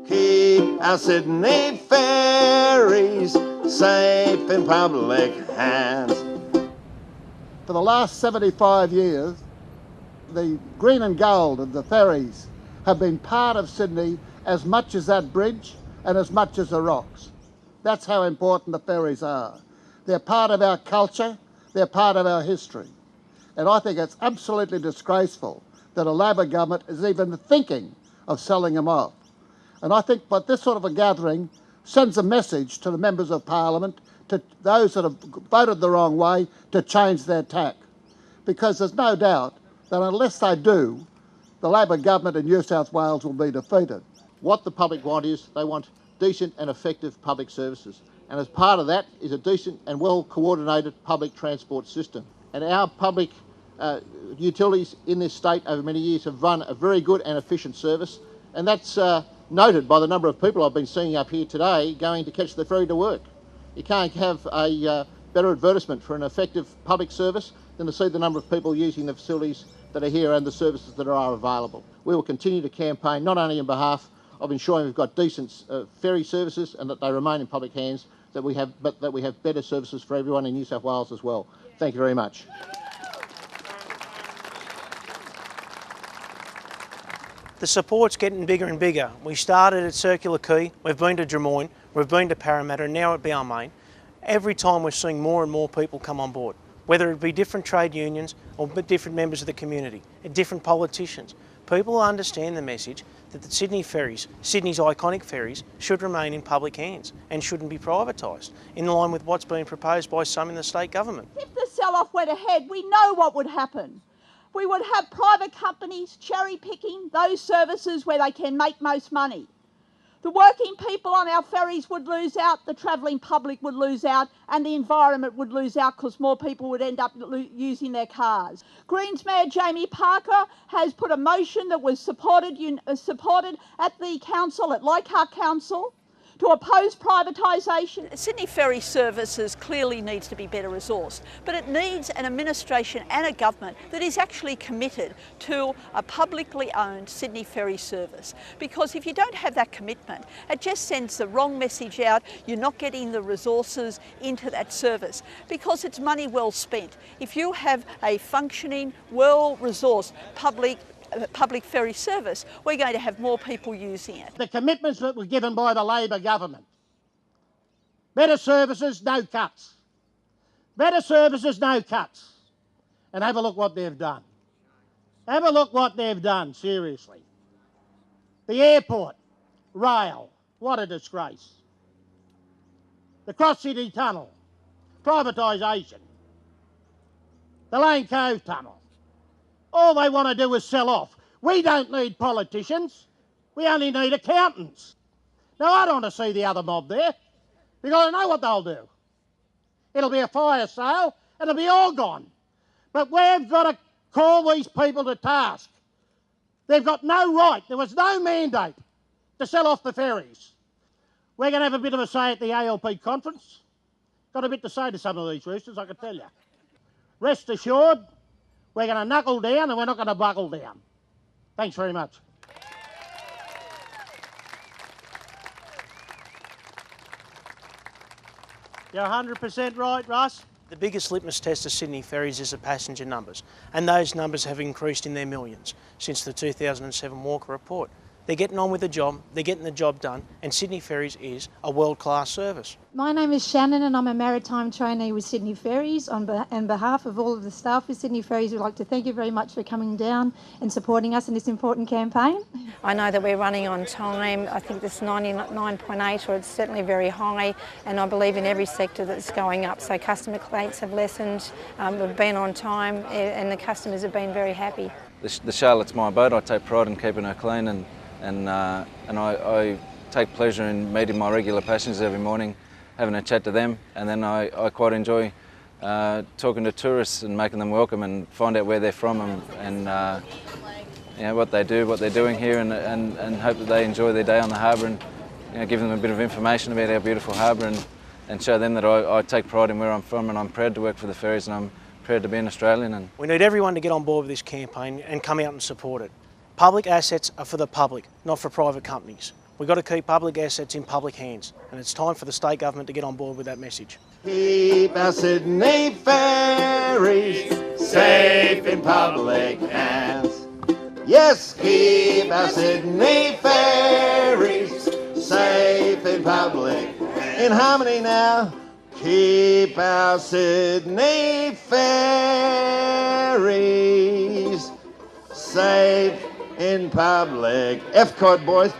Keep our Sydney ferries safe in public hands. For the last 75 years, the green and gold of the ferries have been part of Sydney as much as that bridge and as much as the rocks. That's how important the ferries are. They're part of our culture, they're part of our history. And I think it's absolutely disgraceful that a Labor government is even thinking of selling them off. And I think but this sort of a gathering sends a message to the members of Parliament, to those that have voted the wrong way, to change their tack. Because there's no doubt that unless they do, the Labor government in New South Wales will be defeated. What the public want is they want decent and effective public services. And as part of that is a decent and well-coordinated public transport system. And our public utilities in this state over many years have run a very good and efficient service. And that's noted by the number of people I've been seeing up here today going to catch the ferry to work. You can't have a better advertisement for an effective public service than to see the number of people using the facilities that are here and the services that are available. We will continue to campaign not only on behalf of ensuring we've got decent ferry services and that they remain in public hands, but that we have better services for everyone in New South Wales as well. Thank you very much. The support's getting bigger and bigger. We started at Circular Quay, we've been to Drummoyne, we've been to Parramatta, and now at Balmain. Every time we're seeing more and more people come on board, whether it be different trade unions or different members of the community, different politicians. People understand the message that the Sydney ferries, Sydney's iconic ferries, should remain in public hands and shouldn't be privatised, in line with what's been proposed by some in the state government. If the sell-off went ahead, we know what would happen. We would have private companies cherry-picking those services where they can make most money. The working people on our ferries would lose out, the travelling public would lose out, and the environment would lose out because more people would end up using their cars. Greens Mayor Jamie Parker has put a motion that was supported at the council, at Leichhardt Council, to oppose privatisation. Sydney Ferry Services clearly needs to be better resourced, but it needs an administration and a government that is actually committed to a publicly owned Sydney Ferry Service. Because if you don't have that commitment, it just sends the wrong message out. You're not getting the resources into that service because it's money well spent. If you have a functioning, well-resourced public ferry service, we're going to have more people using it. The commitments that were given by the Labor government. Better services, no cuts. Better services, no cuts. And have a look what they've done. Have a look what they've done, seriously. The airport, rail, what a disgrace. The Cross-City Tunnel, privatisation. The Lane Cove Tunnel. All they want to do is sell off. We don't need politicians. We only need accountants. Now, I don't want to see the other mob there because I know what they'll do. It'll be a fire sale and it'll be all gone. But we've got to call these people to task. They've got no right. There was no mandate to sell off the ferries. We're going to have a bit of a say at the ALP conference. Got a bit to say to some of these roosters, I can tell you. Rest assured, we're going to knuckle down and we're not going to buckle down. Thanks very much. You're 100% right, Russ. The biggest litmus test of Sydney Ferries is the passenger numbers, and those numbers have increased in their millions since the 2007 Walker Report. They're getting on with the job, they're getting the job done, and Sydney Ferries is a world-class service. My name is Shannon and I'm a maritime trainee with Sydney Ferries. On behalf of all of the staff with Sydney Ferries, we'd like to thank you very much for coming down and supporting us in this important campaign. I know that we're running on time. I think it's 99.8, or it's certainly very high, and I believe in every sector that's going up. So customer complaints have lessened, we've been on time, and the customers have been very happy. The Charlotte's my boat. I take pride in keeping her clean, and I take pleasure in meeting my regular passengers every morning, having a chat to them, and then I quite enjoy talking to tourists and making them welcome and find out where they're from and you know, what they do, what they're doing here, and hope that they enjoy their day on the harbour, and give them a bit of information about our beautiful harbour and show them that I take pride in where I'm from, and I'm proud to work for the ferries, and I'm proud to be an Australian. And we need everyone to get on board with this campaign and come out and support it. Public assets are for the public, not for private companies. We've got to keep public assets in public hands, and it's time for the state government to get on board with that message. Keep our Sydney ferries safe in public hands. Yes, keep our Sydney ferries safe in public hands. In harmony now. Keep our Sydney ferries safe in public. F-code, boys.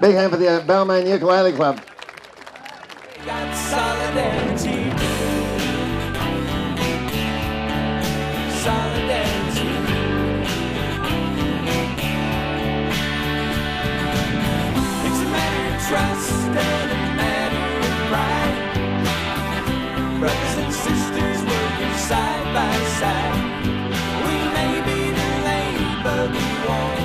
Big hand for the Balmain Ukulele Club. Got solidarity. Solidarity. It's a matter of trust and a matter of pride. Brothers and sisters working side by side. We may be delayed, but we won't.